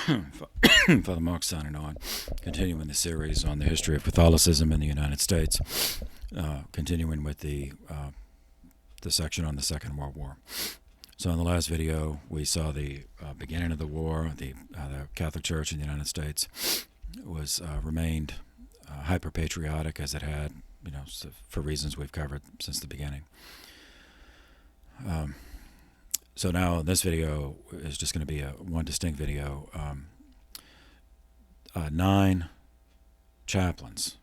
Father Mark signing on, continuing the series on the history of Catholicism in the United States, continuing with the section on the Second World War. So in the last video, we saw the beginning of the war. The Catholic Church in the United States was remained hyper-patriotic as it had, for reasons we've covered since the beginning. So now this video is just going to be one distinct video. 9 chaplains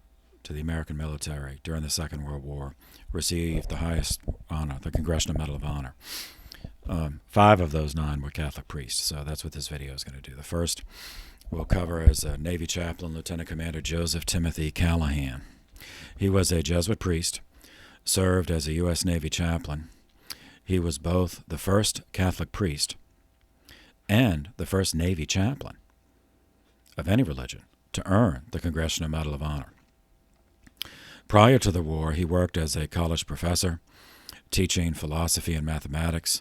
to the American military during the Second World War received the highest honor, the Congressional Medal of Honor. 5 of those 9 were Catholic priests, so that's what this video is going to do. The first we'll cover is a Navy chaplain, Lieutenant Commander Joseph Timothy Callahan. He was a Jesuit priest, served as a U.S. Navy chaplain. He was both the first Catholic priest and the first Navy chaplain of any religion to earn the Congressional Medal of Honor. Prior to the war, he worked as a college professor, teaching philosophy and mathematics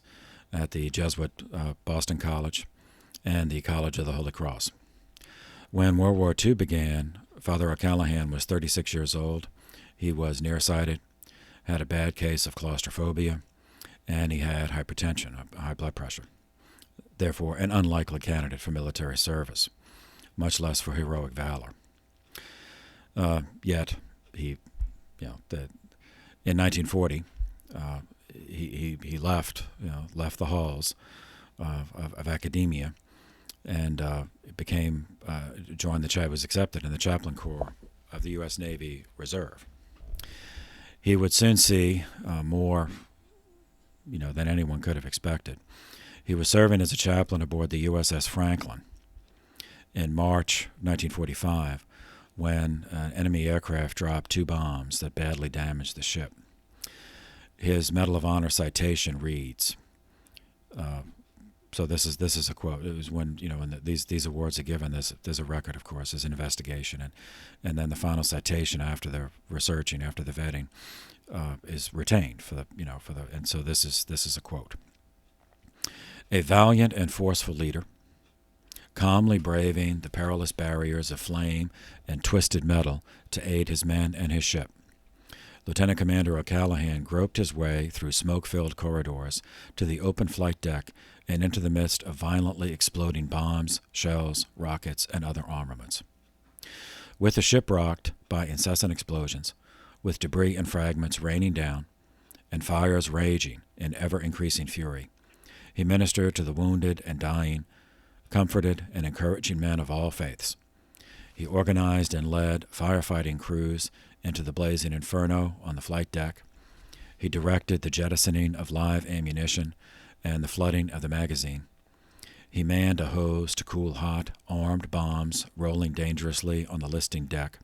at the Jesuit Boston College and the College of the Holy Cross. When World War II began, Father O'Callahan was 36 years old. He was nearsighted, had a bad case of claustrophobia, and he had hypertension, high blood pressure. Therefore, an unlikely candidate for military service, much less for heroic valor. Yet, in 1940, he left the halls of academia, and was accepted in the chaplain corps of the U.S. Navy Reserve. He would soon see more than anyone could have expected. He was serving as a chaplain aboard the USS Franklin in March 1945 when an enemy aircraft dropped 2 bombs that badly damaged the ship. His Medal of Honor citation reads, so this is a quote. It was when these awards are given. There's a record, of course, there's an investigation, and then the final citation after the researching, after the vetting, is retained and so this is a quote. A valiant and forceful leader, calmly braving the perilous barriers of flame and twisted metal to aid his men and his ship. Lieutenant Commander O'Callahan groped his way through smoke-filled corridors to the open flight deck and into the midst of violently exploding bombs, shells, rockets, and other armaments. With the ship rocked by incessant explosions, with debris and fragments raining down, and fires raging in ever-increasing fury, he ministered to the wounded and dying, comforted and encouraging men of all faiths. He organized and led firefighting crews into the blazing inferno on the flight deck. He directed the jettisoning of live ammunition and the flooding of the magazine. He manned a hose to cool hot, armed bombs rolling dangerously on the listing deck,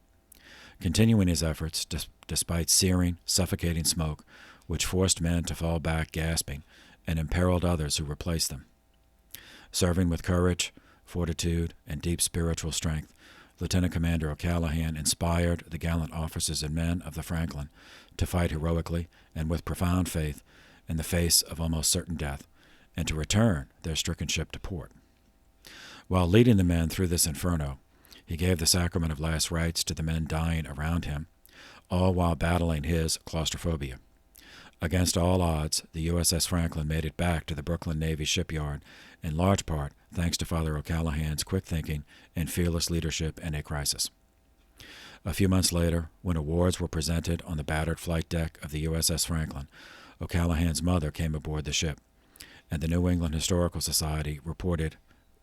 continuing his efforts despite searing, suffocating smoke, which forced men to fall back gasping and imperiled others who replaced them. Serving with courage, fortitude, and deep spiritual strength, Lieutenant Commander O'Callahan inspired the gallant officers and men of the Franklin to fight heroically and with profound faith in the face of almost certain death, and to return their stricken ship to port. While leading the men through this inferno, he gave the sacrament of last rites to the men dying around him, all while battling his claustrophobia. Against all odds, the USS Franklin made it back to the Brooklyn Navy shipyard, in large part thanks to Father O'Callahan's quick thinking and fearless leadership in a crisis. A few months later, when awards were presented on the battered flight deck of the USS Franklin, O'Callahan's mother came aboard the ship, and the New England Historical Society reported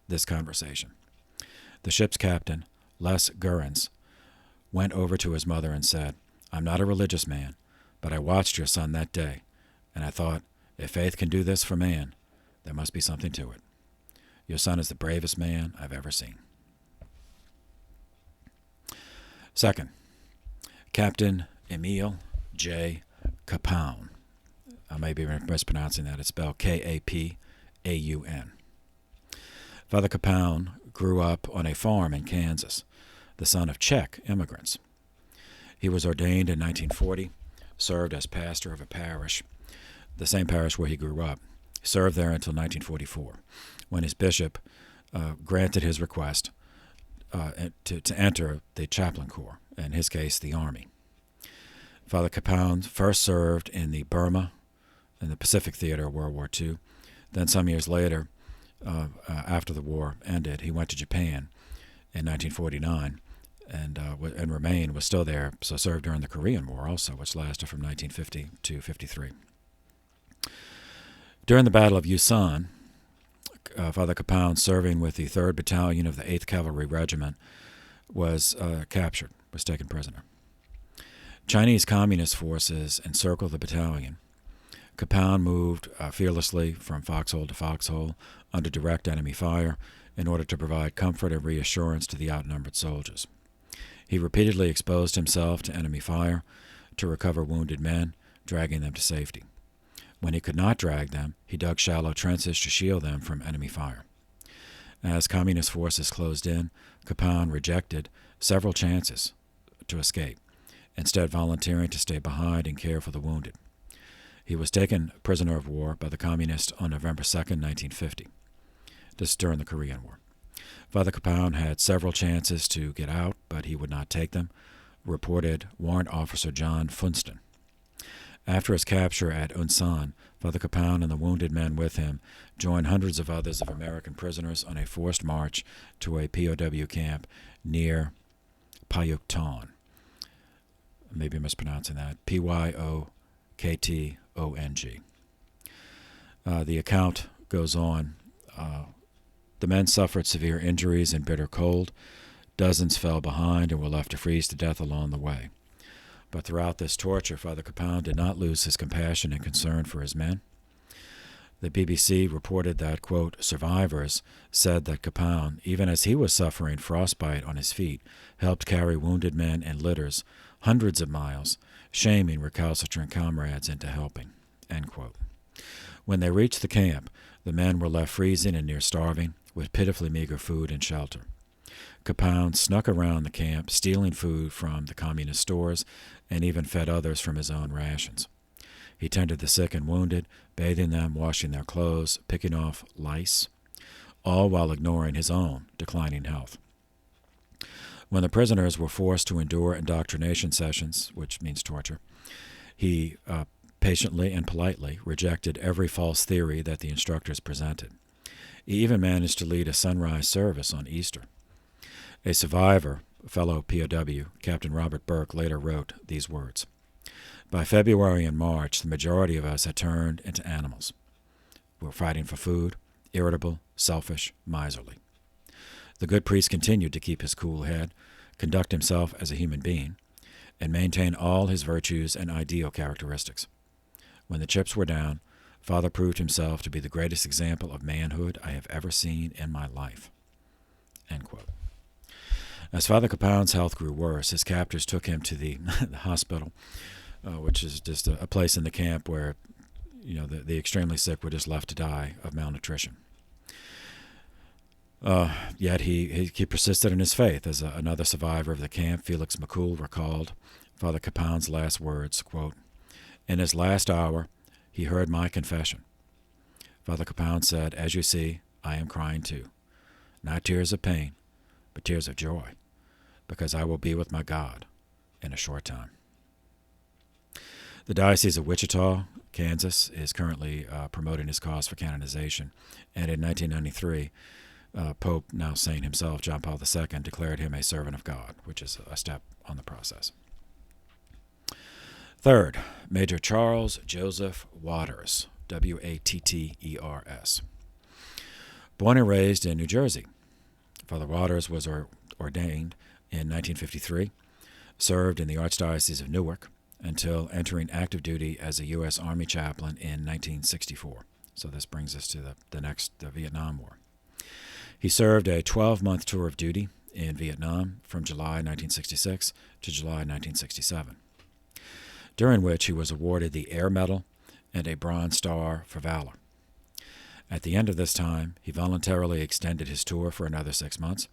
this conversation. The ship's captain, Les Gurrens, went over to his mother and said, "I'm not a religious man, but I watched your son that day, and I thought, if faith can do this for man, there must be something to it. Your son is the bravest man I've ever seen." Second, Captain EMIL J. KAPAUN. I may be mispronouncing that. It's spelled K-A-P-A-U-N. Father KAPAUN grew up on a farm in Kansas, the son of Czech immigrants. He was ordained in 1940, served as pastor of a parish, the same parish where he grew up, served there until 1944, when his bishop granted his request to enter the chaplain corps, in his case, the Army. Father KAPAUN first served in the Burma and the Pacific Theater of World War II. Then some years later, after the war ended, he went to Japan in 1949 and remained, was still there, so served during the Korean War also, which lasted from 1950 to 53. During the Battle of Yusan, Father KAPAUN, serving with the 3rd Battalion of the 8th Cavalry Regiment, was captured, was taken prisoner. Chinese Communist forces encircled the battalion. KAPAUN moved fearlessly from foxhole to foxhole under direct enemy fire in order to provide comfort and reassurance to the outnumbered soldiers. He repeatedly exposed himself to enemy fire to recover wounded men, dragging them to safety. When he could not drag them, he dug shallow trenches to shield them from enemy fire. As communist forces closed in, KAPAUN rejected several chances to escape, instead volunteering to stay behind and care for the wounded. He was taken prisoner of war by the communists on November 2, 1950, this during the Korean War. Father KAPAUN had several chances to get out, but he would not take them, reported Warrant Officer John Funston. After his capture at Unsan, Father KAPAUN and the wounded men with him joined hundreds of others of American prisoners on a forced march to a POW camp near Payukton. Maybe I'm mispronouncing that. Pyoktung. The account goes on. The men suffered severe injuries and bitter cold. Dozens fell behind and were left to freeze to death along the way. But throughout this torture, Father KAPAUN did not lose his compassion and concern for his men. The BBC reported that, quote, survivors said that KAPAUN, even as he was suffering frostbite on his feet, helped carry wounded men in litters hundreds of miles, shaming recalcitrant comrades into helping, end quote. When they reached the camp, the men were left freezing and near starving, with pitifully meager food and shelter. KAPAUN snuck around the camp, stealing food from the communist stores, and even fed others from his own rations. He tended the sick and wounded, bathing them, washing their clothes, picking off lice, all while ignoring his own declining health. When the prisoners were forced to endure indoctrination sessions, which means torture, he patiently and politely rejected every false theory that the instructors presented. He even managed to lead a sunrise service on Easter. A survivor, fellow POW, Captain Robert Burke, later wrote these words: "By February and March, the majority of us had turned into animals. We were fighting for food, irritable, selfish, miserly. The good priest continued to keep his cool head, conduct himself as a human being, and maintain all his virtues and ideal characteristics. When the chips were down, Father proved himself to be the greatest example of manhood I have ever seen in my life." End quote. As Father KAPAUN's health grew worse, his captors took him to the hospital, which is just a place in the camp where, the extremely sick were just left to die of malnutrition. Yet he persisted in his faith. As another survivor of the camp, Felix McCool, recalled Father KAPAUN's last words, quote, "In his last hour, he heard my confession. Father KAPAUN said, 'As you see, I am crying too. Not tears of pain, but tears of joy, because I will be with my God in a short time.'" The Diocese of Wichita, Kansas, is currently promoting his cause for canonization, and in 1993, Pope, now Saint himself, John Paul II, declared him a servant of God, which is a step on the process. Third, Major Charles Joseph Watters, Watters. Born and raised in New Jersey, Father Watters was ordained in 1953, served in the Archdiocese of Newark until entering active duty as a U.S. Army chaplain in 1964. So this brings us to the Vietnam War. He served a 12-month tour of duty in Vietnam from July 1966 to July 1967, during which he was awarded the Air Medal and a Bronze Star for Valor. At the end of this time, he voluntarily extended his tour for another 6 months,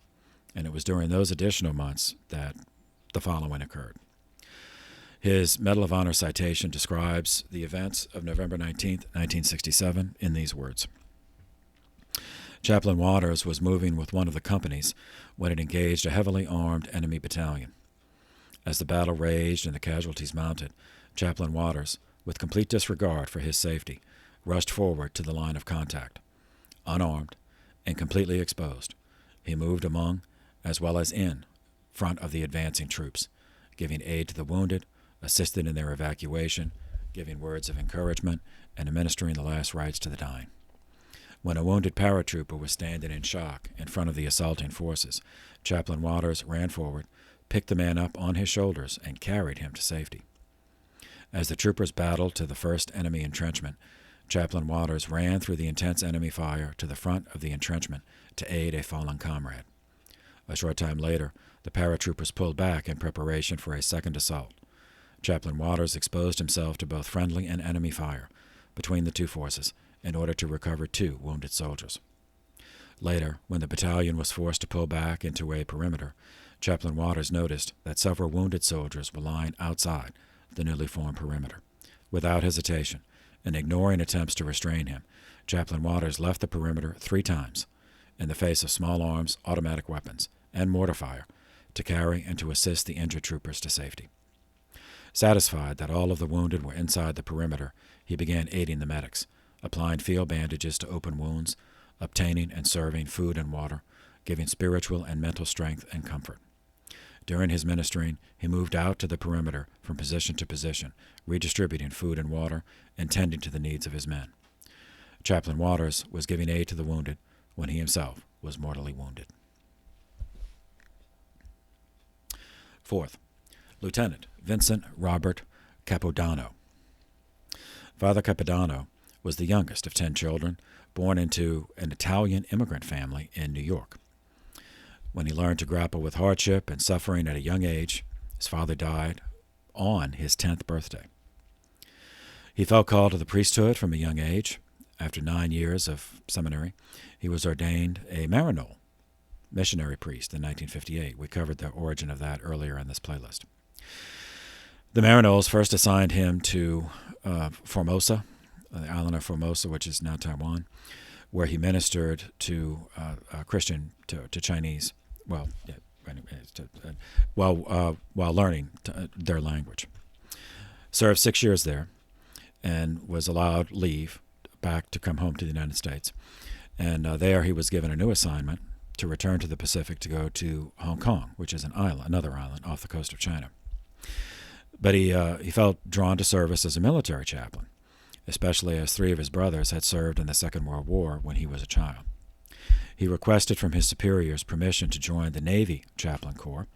and it was during those additional months that the following occurred. His Medal of Honor citation describes the events of November 19, 1967, in these words: Chaplain Waters was moving with one of the companies when it engaged a heavily armed enemy battalion. As the battle raged and the casualties mounted, Chaplain Waters, with complete disregard for his safety, rushed forward to the line of contact. Unarmed and completely exposed, he moved among, as well as in, front of the advancing troops, giving aid to the wounded, assisted in their evacuation, giving words of encouragement, and administering the last rites to the dying. When a wounded paratrooper was standing in shock in front of the assaulting forces, Chaplain Waters ran forward, picked the man up on his shoulders, and carried him to safety. As the troopers battled to the first enemy entrenchment, Chaplain Waters ran through the intense enemy fire to the front of the entrenchment to aid a fallen comrade. A short time later, the paratroopers pulled back in preparation for a second assault. Chaplain Waters exposed himself to both friendly and enemy fire between the two forces in order to recover 2 wounded soldiers. Later, when the battalion was forced to pull back into a perimeter, Chaplain Waters noticed that several wounded soldiers were lying outside the newly formed perimeter. Without hesitation, and ignoring attempts to restrain him, Chaplain Waters left the perimeter 3 times, in the face of small arms, automatic weapons, and mortar fire, to carry and to assist the injured troopers to safety. Satisfied that all of the wounded were inside the perimeter, he began aiding the medics, applying field bandages to open wounds, obtaining and serving food and water, giving spiritual and mental strength and comfort. During his ministering, he moved out to the perimeter from position to position, redistributing food and water and tending to the needs of his men. Chaplain Waters was giving aid to the wounded when he himself was mortally wounded. 4th, Lieutenant Vincent Robert Capodanno. Father Capodanno was the youngest of 10 children, born into an Italian immigrant family in New York. When he learned to grapple with hardship and suffering at a young age, his father died on his 10th birthday. He felt called to the priesthood from a young age. After 9 years of seminary, he was ordained a Maryknoll missionary priest in 1958. We covered the origin of that earlier in this playlist. The Maryknolls first assigned him to Formosa, the island of Formosa, which is now Taiwan, where he ministered to Christian, to Chinese, while learning their language. Served 6 years there, and was allowed leave back to come home to the United States. And there he was given a new assignment to return to the Pacific to go to Hong Kong, which is another island off the coast of China. But he felt drawn to service as a military chaplain, especially as 3 of his brothers had served in the Second World War when he was a child. He requested from his superiors permission to join the Navy Chaplain Corps,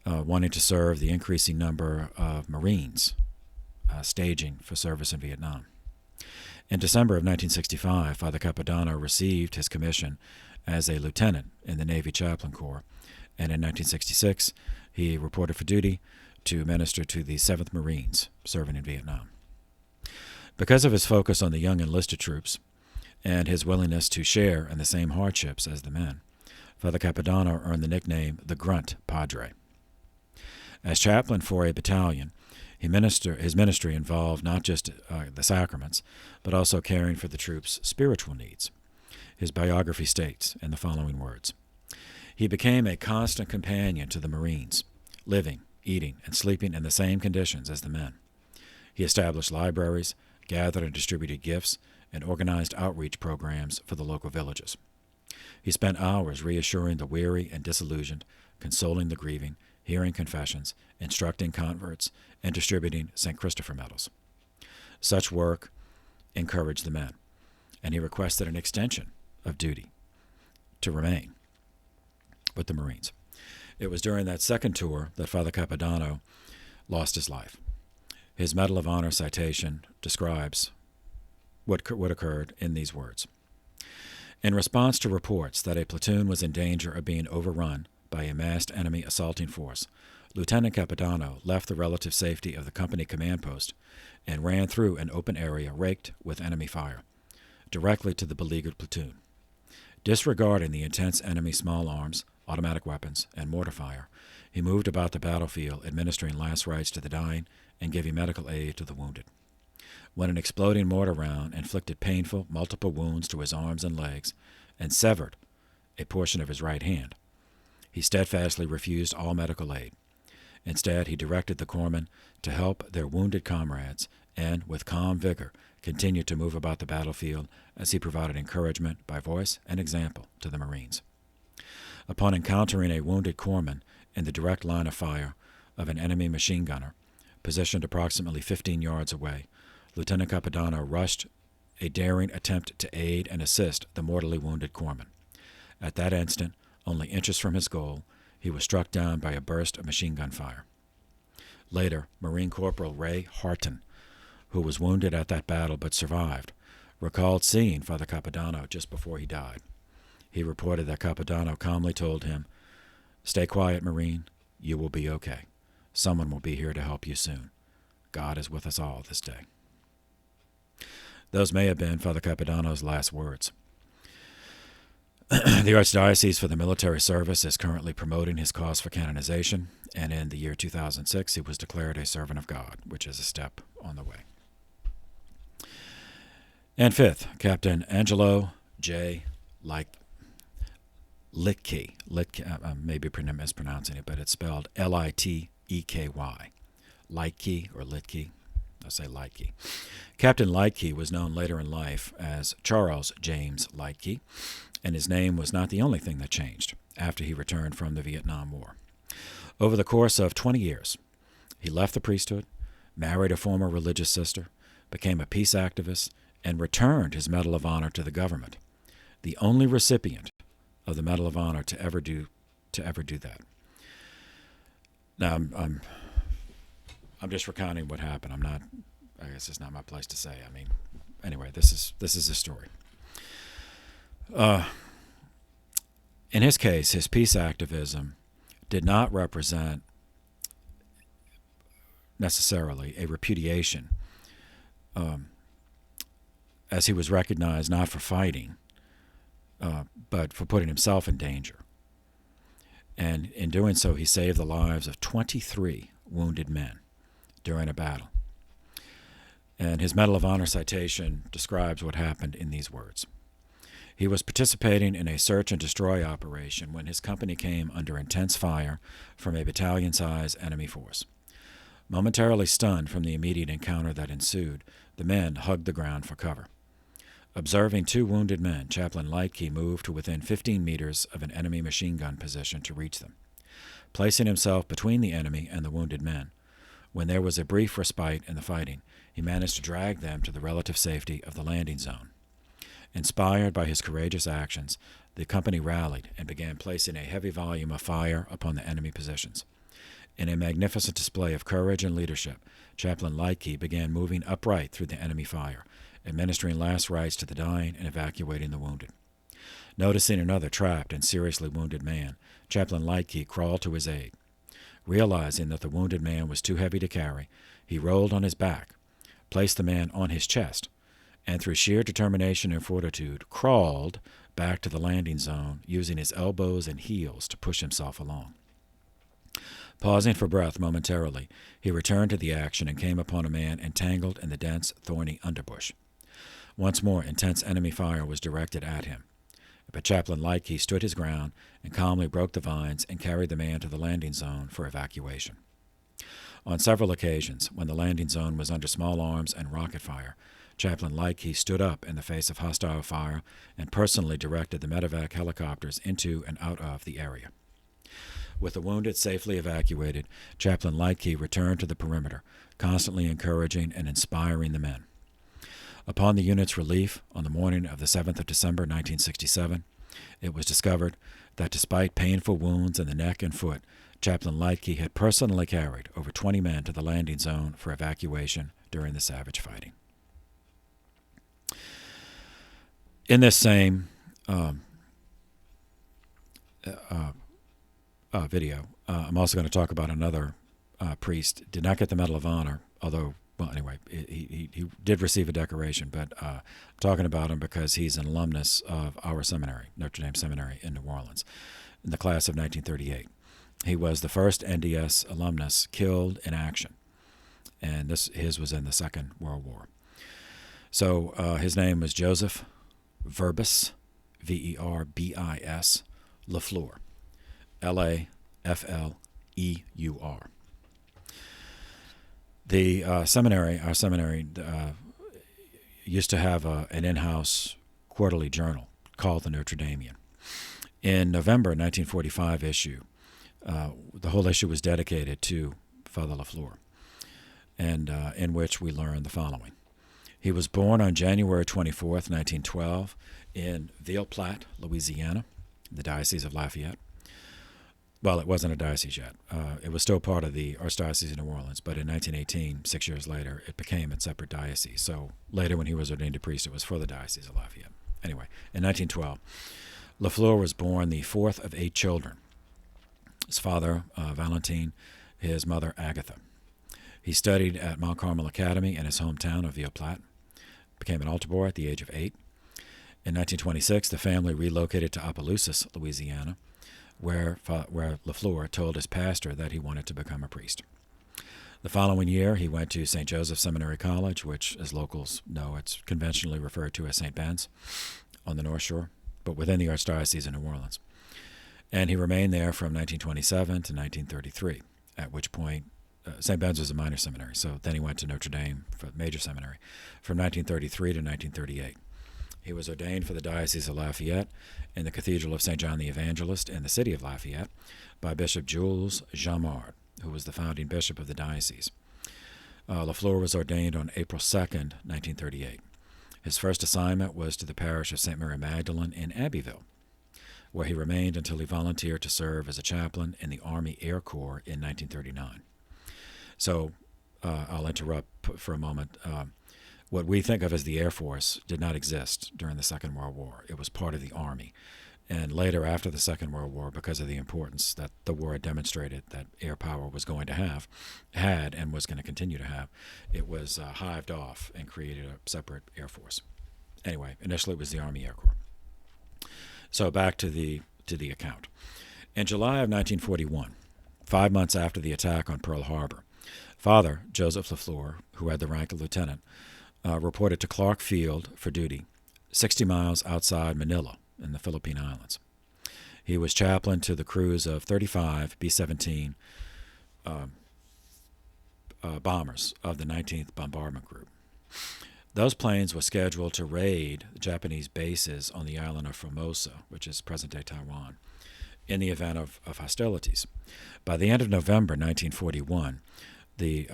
wanting to serve the increasing number of Marines staging for service in Vietnam. In December of 1965, Father Capodanno received his commission as a lieutenant in the Navy Chaplain Corps, and in 1966 he reported for duty to minister to the 7th Marines serving in Vietnam. Because of his focus on the young enlisted troops and his willingness to share in the same hardships as the men, Father Capodanno earned the nickname the Grunt Padre. As chaplain for a battalion, his ministry involved not just the sacraments, but also caring for the troops' spiritual needs. His biography states in the following words: "He became a constant companion to the Marines, living, eating, and sleeping in the same conditions as the men. He established libraries, gathered and distributed gifts, and organized outreach programs for the local villages. He spent hours reassuring the weary and disillusioned, consoling the grieving, hearing confessions, instructing converts, and distributing St. Christopher medals. Such work encouraged the men, and he requested an extension of duty to remain with the Marines. It was during that second tour that Father Capodanno lost his life. His Medal of Honor citation describes what occurred in these words: "In response to reports that a platoon was in danger of being overrun by a massed enemy assaulting force, Lieutenant Capodanno left the relative safety of the company command post and ran through an open area raked with enemy fire, directly to the beleaguered platoon. Disregarding the intense enemy small arms, automatic weapons, and mortar fire, he moved about the battlefield administering last rites to the dying and giving medical aid to the wounded. When an exploding mortar round inflicted painful, multiple wounds to his arms and legs, and severed a portion of his right hand. He steadfastly refused all medical aid. Instead, he directed the corpsmen to help their wounded comrades and, with calm vigor, continued to move about the battlefield as he provided encouragement by voice and example to the Marines. Upon encountering a wounded corpsman in the direct line of fire of an enemy machine gunner, positioned approximately 15 yards away, Lieutenant CAPODANNO rushed a daring attempt to aid and assist the mortally wounded corpsman. At that instant, only inches from his goal, he was struck down by a burst of machine gun fire. Later, Marine Corporal Ray Harton, who was wounded at that battle but survived, recalled seeing Father CAPODANNO just before he died. He reported that CAPODANNO calmly told him, "Stay quiet, Marine. You will be okay. Someone will be here to help you soon. God is with us all this day." Those may have been Father CAPODANNO's last words. The Archdiocese for the Military Service is currently promoting his cause for canonization, and in the year 2006 he was declared a servant of God, which is a step on the way. And fifth, Captain Angelo J. Liteky. I may be mispronouncing it, but it's spelled Liteky. Liteky or Liteky. I'll say Liteky. Captain Liteky was known later in life as Charles James Liteky, and his name was not the only thing that changed after he returned from the Vietnam War. Over the course of 20 years, he left the priesthood, married a former religious sister, became a peace activist, and returned his Medal of Honor to the government, the only recipient of the Medal of Honor to ever do that. Now, I'm just recounting what happened. I guess it's not my place to say. Anyway, this is his story. In his case, his peace activism did not represent necessarily a repudiation, as he was recognized not for fighting, but for putting himself in danger. And in doing so, he saved the lives of 23 wounded men during a battle. And his Medal of Honor citation describes what happened in these words. He was participating in a search and destroy operation when his company came under intense fire from a battalion-size enemy force. Momentarily stunned from the immediate encounter that ensued, the men hugged the ground for cover. Observing two wounded men, Chaplain Litekey moved to within 15 meters of an enemy machine gun position to reach them. Placing himself between the enemy and the wounded men, when there was a brief respite in the fighting, he managed to drag them to the relative safety of the landing zone. Inspired by his courageous actions, the company rallied and began placing a heavy volume of fire upon the enemy positions. In a magnificent display of courage and leadership, Chaplain Litekey began moving upright through the enemy fire, administering last rites to the dying and evacuating the wounded. Noticing another trapped and seriously wounded man, Chaplain Litekey crawled to his aid. Realizing that the wounded man was too heavy to carry, he rolled on his back, placed the man on his chest, and through sheer determination and fortitude, crawled back to the landing zone, using his elbows and heels to push himself along. Pausing for breath momentarily, he returned to the action and came upon a man entangled in the dense, thorny underbush. Once more, intense enemy fire was directed at him. But Chaplain Litekey stood his ground and calmly broke the vines and carried the man to the landing zone for evacuation. On several occasions, when the landing zone was under small arms and rocket fire, Chaplain Litekey stood up in the face of hostile fire and personally directed the medevac helicopters into and out of the area. With the wounded safely evacuated, Chaplain Litekey returned to the perimeter, constantly encouraging and inspiring the men. Upon the unit's relief on the morning of the 7th of December, 1967, it was discovered that despite painful wounds in the neck and foot, Chaplain Litekey had personally carried over 20 men to the landing zone for evacuation during the savage fighting. In this same video, I'm also going to talk about another priest. Did not get the Medal of Honor, although, well, anyway, he did receive a decoration, but I'm talking about him because he's an alumnus of our seminary, Notre Dame Seminary in New Orleans, in the class of 1938. He was the first NDS alumnus killed in action, and his was in the Second World War. So his name was Joseph VERBIS, VERBIS, LAFLEUR, LAFLEUR. Our seminary, used to have an in-house quarterly journal called the Notre Damian. In November 1945 issue, the whole issue was dedicated to Father LaFleur, and in which we learned the following. He was born on January 24th, 1912, in Ville-Platte, Louisiana, the Diocese of Lafayette. Well, it wasn't a diocese yet. It was still part of the Archdiocese of New Orleans, but in 1918, 6 years later, it became its separate diocese. So later when he was ordained a priest, it was for the Diocese of Lafayette. Anyway, in 1912, LaFleur was born the fourth of 8 children. His father, Valentin, his mother, Agatha. He studied at Mount Carmel Academy in his hometown of Ville-Platte, became an altar boy at the age of 8. In 1926, the family relocated to Opelousas, Louisiana, where LaFleur told his pastor that he wanted to become a priest. The following year, he went to St. Joseph Seminary College, which, as locals know, it's conventionally referred to as St. Ben's on the North Shore, but within the Archdiocese of New Orleans. And he remained there from 1927 to 1933, at which point St. Ben's was a minor seminary, so then he went to Notre Dame for major seminary from 1933 to 1938. He was ordained for the Diocese of Lafayette in the Cathedral of St. John the Evangelist in the city of Lafayette by Bishop Jules Jamard, who was the founding bishop of the diocese. LaFleur was ordained on April 2nd, 1938. His first assignment was to the parish of St. Mary Magdalene in Abbeville, where he remained until he volunteered to serve as a chaplain in the Army Air Corps in 1939. So I'll interrupt for a moment. What we think of as the Air Force did not exist during the Second World War. It was part of the Army. And later, after the Second World War, because of the importance that the war had demonstrated that air power was going to had and was going to continue to have, it was hived off and created a separate Air Force. Anyway, initially it was the Army Air Corps. So back to the account. In July of 1941, 5 months after the attack on Pearl Harbor, Father Joseph LaFleur, who had the rank of lieutenant, reported to Clark Field for duty, 60 miles outside Manila in the Philippine Islands. He was chaplain to the crews of 35 B-17 bombers of the 19th Bombardment Group. Those planes were scheduled to raid the Japanese bases on the island of Formosa, which is present-day Taiwan, in the event of hostilities. By the end of November 1941, the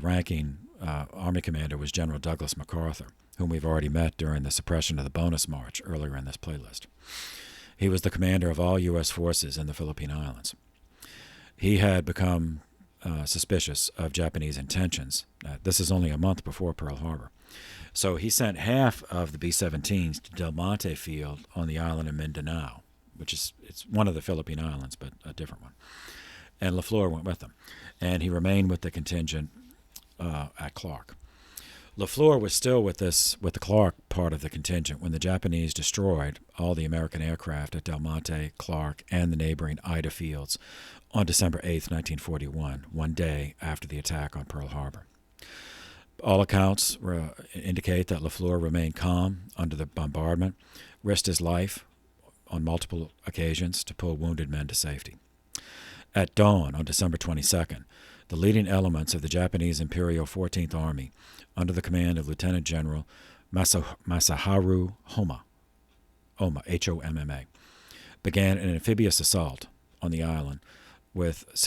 ranking Army commander was General Douglas MacArthur, whom we've already met during the suppression of the bonus march earlier in this playlist. He was the commander of all U.S. forces in the Philippine Islands. He had become suspicious of Japanese intentions. This is only a month before Pearl Harbor. So he sent half of the B-17s to Del Monte Field on the island of Mindanao, it's one of the Philippine Islands, but a different one. And LaFleur went with them. And he remained with the contingent at Clark. LaFleur was still with the Clark part of the contingent when the Japanese destroyed all the American aircraft at Del Monte, Clark, and the neighboring Ida fields on December 8, 1941, one day after the attack on Pearl Harbor. All accounts indicate that LaFleur remained calm under the bombardment, risked his life on multiple occasions to pull wounded men to safety. At dawn on December 22nd, the leading elements of the Japanese Imperial 14th Army, under the command of Lieutenant General Masaharu Homma, H-O-M-M-A, began an amphibious assault on the island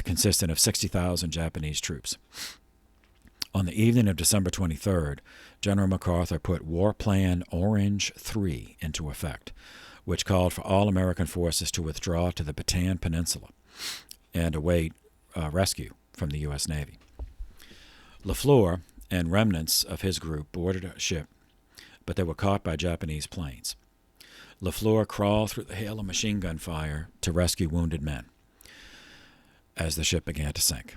consisting of 60,000 Japanese troops. On the evening of December 23rd, General MacArthur put War Plan Orange 3 into effect, which called for all American forces to withdraw to the Bataan Peninsula and await rescue from the U.S. Navy. LaFleur and remnants of his group boarded a ship, but they were caught by Japanese planes. LaFleur crawled through the hail of machine gun fire to rescue wounded men as the ship began to sink.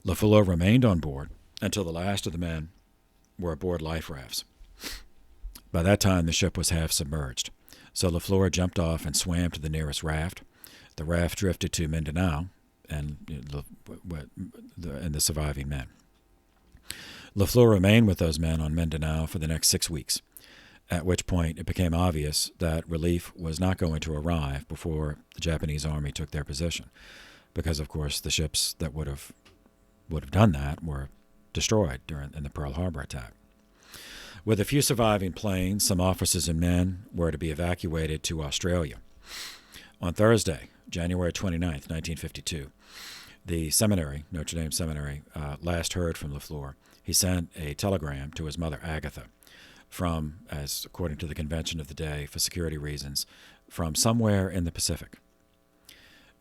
LaFleur remained on board until the last of the men were aboard life rafts. By that time, the ship was half submerged, so LaFleur jumped off and swam to the nearest raft. The raft drifted to Mindanao and the surviving men. LaFleur remained with those men on Mindanao for the next 6 weeks. at which point it became obvious that relief was not going to arrive before the Japanese army took their position, because, of course, the ships that would have done that were destroyed in the Pearl Harbor attack. With a few surviving planes, some officers and men were to be evacuated to Australia. On Thursday, January 29th, 1952, the seminary, Notre Dame Seminary, last heard from LaFleur. He sent a telegram to his mother, Agatha, from, as according to the convention of the day, for security reasons, from somewhere in the Pacific.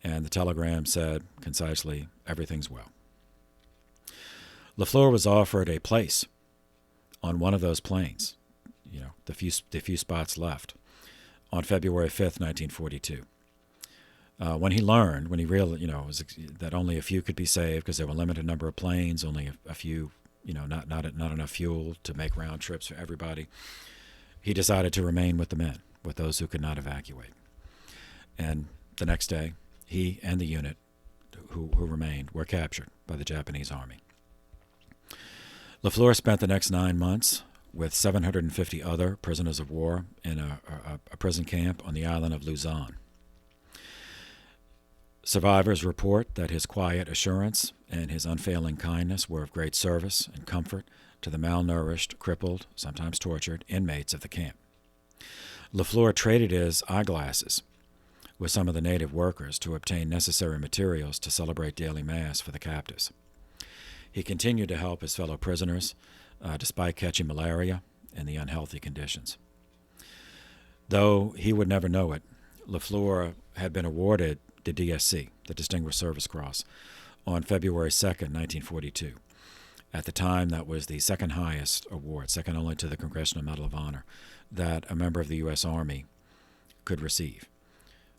And the telegram said, concisely, everything's well. LaFleur was offered a place on one of those planes, the few spots left, on February 5th, 1942. When he realized, that only a few could be saved because there were a limited number of planes, only a few, not enough fuel to make round trips for everybody, he decided to remain with the men, with those who could not evacuate. And the next day, he and the unit who remained were captured by the Japanese army. LaFleur spent the next 9 months with 750 other prisoners of war in a prison camp on the island of Luzon. Survivors report that his quiet assurance and his unfailing kindness were of great service and comfort to the malnourished, crippled, sometimes tortured inmates of the camp. LaFleur traded his eyeglasses with some of the native workers to obtain necessary materials to celebrate daily Mass for the captives. He continued to help his fellow prisoners despite catching malaria and the unhealthy conditions. Though he would never know it, LaFleur had been awarded the DSC, the Distinguished Service Cross, on February 2nd, 1942. At the time, that was the second highest award, second only to the Congressional Medal of Honor, that a member of the U.S. Army could receive.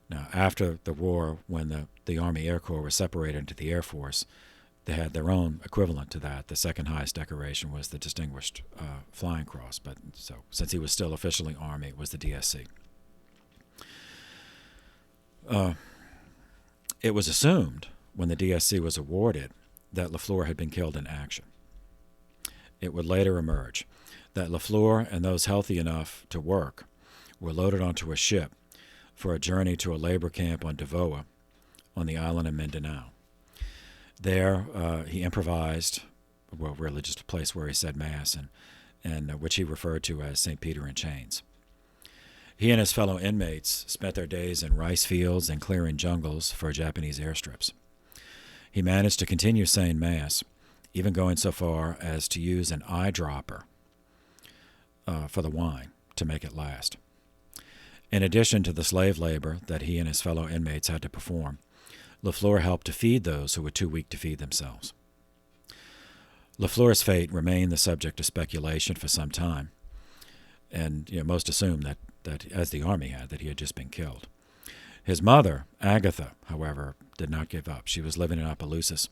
Now, after the war, when the Army Air Corps was separated into the Air Force, they had their own equivalent to that. The second highest decoration was the Distinguished Flying Cross, but so since he was still officially Army, it was the DSC. It was assumed when the DSC was awarded that LaFleur had been killed in action. It would later emerge that LaFleur and those healthy enough to work were loaded onto a ship for a journey to a labor camp on Devoa on the island of Mindanao. There, he improvised, well, really just a place where he said Mass, and which he referred to as St. Peter in Chains. He and his fellow inmates spent their days in rice fields and clearing jungles for Japanese airstrips. He managed to continue saying Mass, even going so far as to use an eyedropper for the wine to make it last. In addition to the slave labor that he and his fellow inmates had to perform, LaFleur helped to feed those who were too weak to feed themselves. LaFleur's fate remained the subject of speculation for some time, and most assumed that as the Army had, that he had just been killed. His mother, Agatha, however, did not give up. She was living in Opelousas,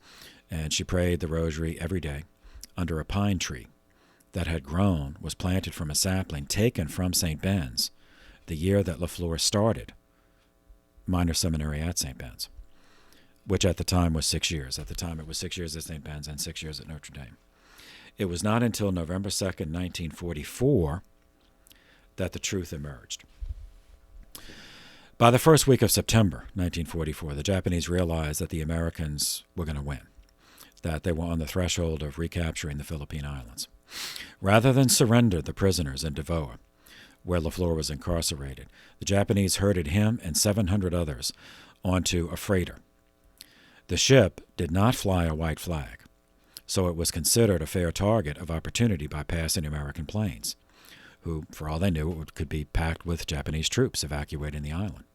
and she prayed the rosary every day under a pine tree that was planted from a sapling taken from St. Ben's the year that LaFleur started minor seminary at St. Ben's, which at the time was 6 years. At the time, it was 6 years at St. Ben's and 6 years at Notre Dame. It was not until November 2nd, 1944, that the truth emerged. By the first week of September 1944, the Japanese realized that the Americans were going to win, that they were on the threshold of recapturing the Philippine Islands. Rather than surrender the prisoners in Devoa, where LaFleur was incarcerated, the Japanese herded him and 700 others onto a freighter. The ship did not fly a white flag, so it was considered a fair target of opportunity by passing American planes, who, for all they knew, it could be packed with Japanese troops evacuating the island.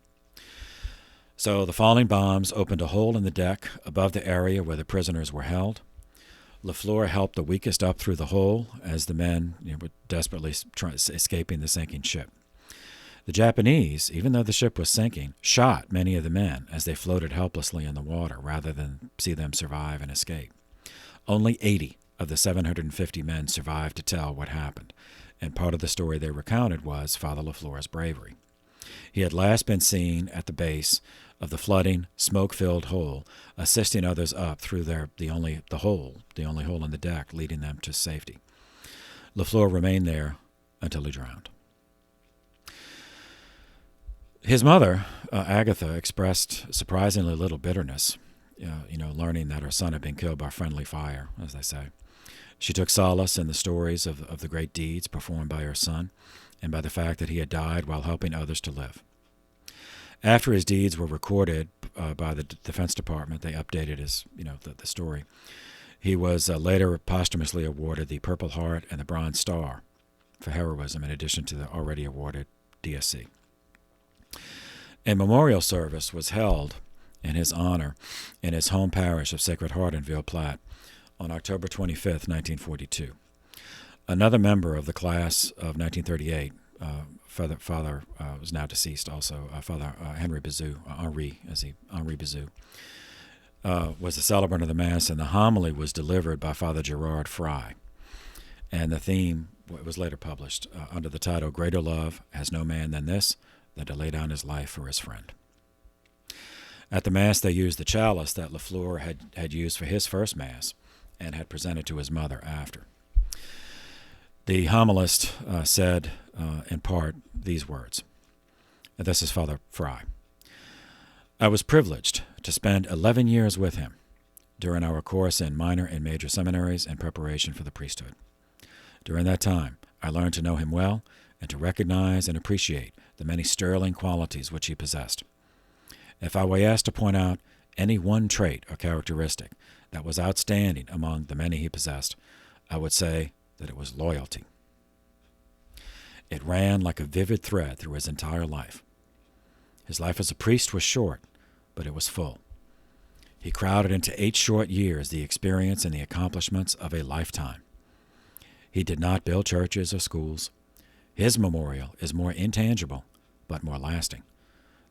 So the falling bombs opened a hole in the deck above the area where the prisoners were held. LaFleur helped the weakest up through the hole as the men were desperately escaping the sinking ship. The Japanese, even though the ship was sinking, shot many of the men as they floated helplessly in the water rather than see them survive and escape. Only 80 of the 750 men survived to tell what happened, and part of the story they recounted was Father LaFleur's bravery. He had last been seen at the base of the flooding, smoke-filled hole, assisting others up through the only hole in the deck, leading them to safety. LaFleur remained there until he drowned. His mother, Agatha, expressed surprisingly little bitterness, learning that her son had been killed by friendly fire, as they say. She took solace in the stories of the great deeds performed by her son and by the fact that he had died while helping others to live. After his deeds were recorded by the Defense Department, they updated the story. He was later posthumously awarded the Purple Heart and the Bronze Star for heroism, in addition to the already awarded DSC. A memorial service was held in his honor in his home parish of Sacred Heart in Ville Platte on October 25, 1942. Another member of the class of 1938, Father was now deceased also, Father Henry Bizou, Henri Bizou, was the celebrant of the Mass, and the homily was delivered by Father Gerard Fry. And the theme was later published under the title, "Greater Love Has No Man Than This, Than to Lay Down His Life for His Friend." At the Mass, they used the chalice that LaFleur had used for his first Mass and had presented to his mother after. The homilist said, in part, these words. This is Father Fry. "I was privileged to spend 11 years with him during our course in minor and major seminaries in preparation for the priesthood. During that time, I learned to know him well and to recognize and appreciate the many sterling qualities which he possessed. If I were asked to point out any one trait or characteristic that was outstanding among the many he possessed, I would say that it was loyalty. It ran like a vivid thread through his entire life. His life as a priest was short, but it was full. He crowded into 8 short years the experience and the accomplishments of a lifetime. He did not build churches or schools. His memorial is more intangible, but more lasting.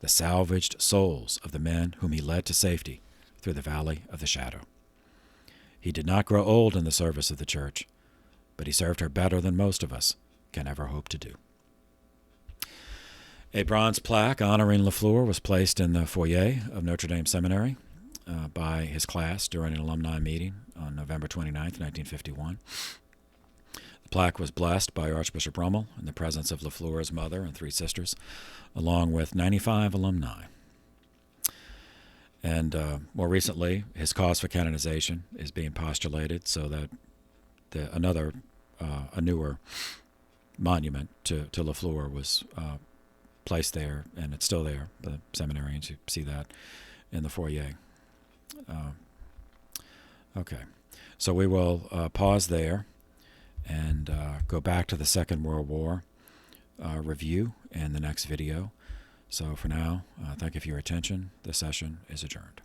The salvaged souls of the men whom he led to safety through the valley of the shadow. He did not grow old in the service of the church, but he served her better than most of us can ever hope to do." A bronze plaque honoring LaFleur was placed in the foyer of Notre Dame Seminary by his class during an alumni meeting on November 29, 1951. The plaque was blessed by Archbishop Rummel in the presence of LaFleur's mother and 3 sisters, along with 95 alumni. And more recently, his cause for canonization is being postulated so that a newer monument to LaFleur was placed there, and it's still there. The seminarians, you see that in the foyer. Okay, so we will pause there and go back to the Second World War review in the next video. So for now, thank you for your attention. This session is adjourned.